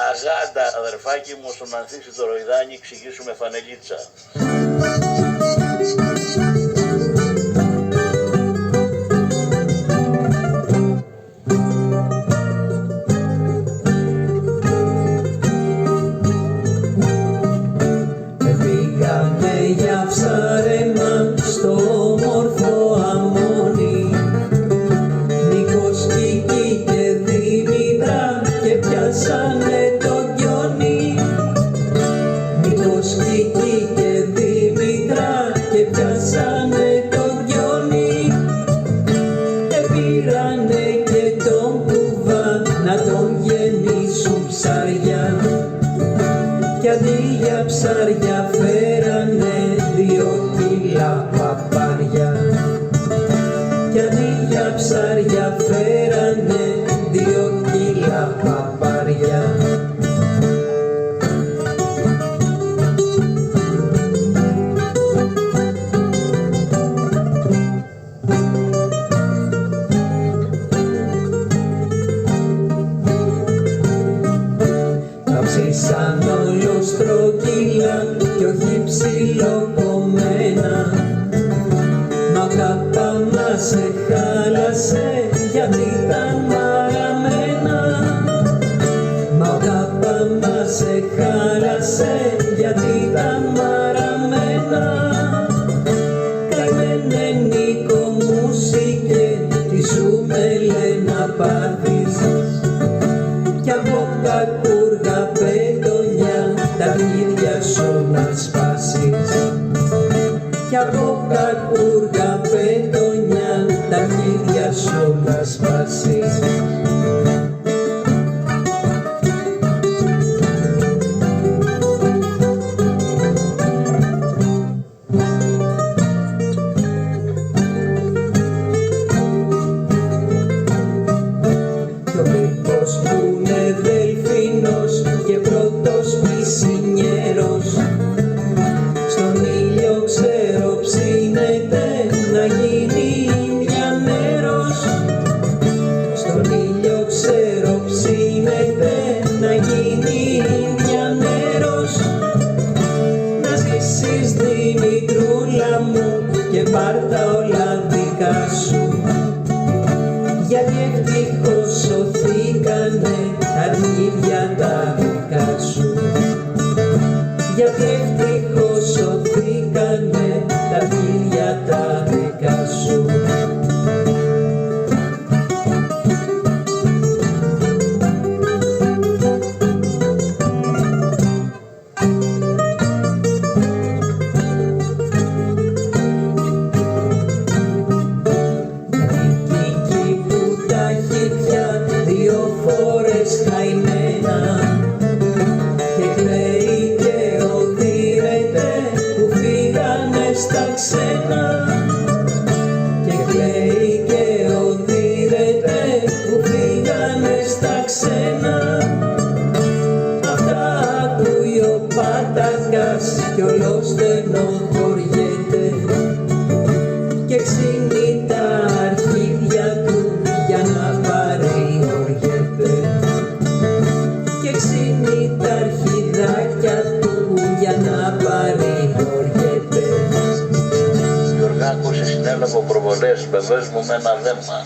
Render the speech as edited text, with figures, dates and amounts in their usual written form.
Αγάντα, αδερφάκι μου, στον Ανθίση το Ροϊδάνη, εξηγήσουμε φανελίτσα. Πήγαμε για ψάρεμα στο όμορφο Αμμόνι, Νίκος, Κίκη και Δήμητρα και πιάσανε το γκιόνι. Νίκος, Κίκη και Δήμητρα και πιάσανε το γκιόνι. Πήρανε και τον κουβά να τον γεννήσουν ψάρια, κι αντί για ψάρια φέρανε 2 κιλά παπάρια. Κι αντί για ψάρια φέρανε 2 κιλά παπάρια. Τα ψήσαν όλο στρογγύλα κι όχι ψιλοκομμένα, μα ο κάπα μας εχάλασε γιατί ήταν μαραμένα. Μα ο κάπα μας εχάλασε γιατί ήταν μαραμένα. Καημένε Νίκο μου σήκε, τι σου μέλε να πάθεις, κι από κακούργα πετονιά τα αρχίδια σου να σπάσεις. Κι από κακούργα πετονιά τα αρχίδια σου να σπάσεις. Κι ο Μήπος που είναι δελφίνος και πρώτος πισινιέρος, στον ήλιο ξέρω ψήνεται να γίνει Ινδιανέρος. Στον ήλιο ξέρω ψήνεται να γίνει Ινδιανέρος. Να ζήσεις Δημητρούλα μου και πάρ' τα όλα δικά σου, γιατί ευτυχώς σωθήκανε τα αρχίδια τα δικά σου. Γιατί ευτυχώς σωθήκανε τα αρχίδια τα δικά σου. Κίκη που τα έχει πια 2 φορές χαϊμένα, και κλαίει και οδύρεται που φύγανε στα ξένα. Και κλαίει και οδύρεται που φύγανε στα ξένα. Αυτά ακούει ο Πάτακας κι όλο στενοχωριέται, και ξύνει τα αρχίδια του για να παρηγοριέται. Και ξύνει τα αρχιδάκια του για να παρηγοριέται. Γιωργάκο, σε συνέλαβω προβολές, μπεβές μου με ένα δέμα.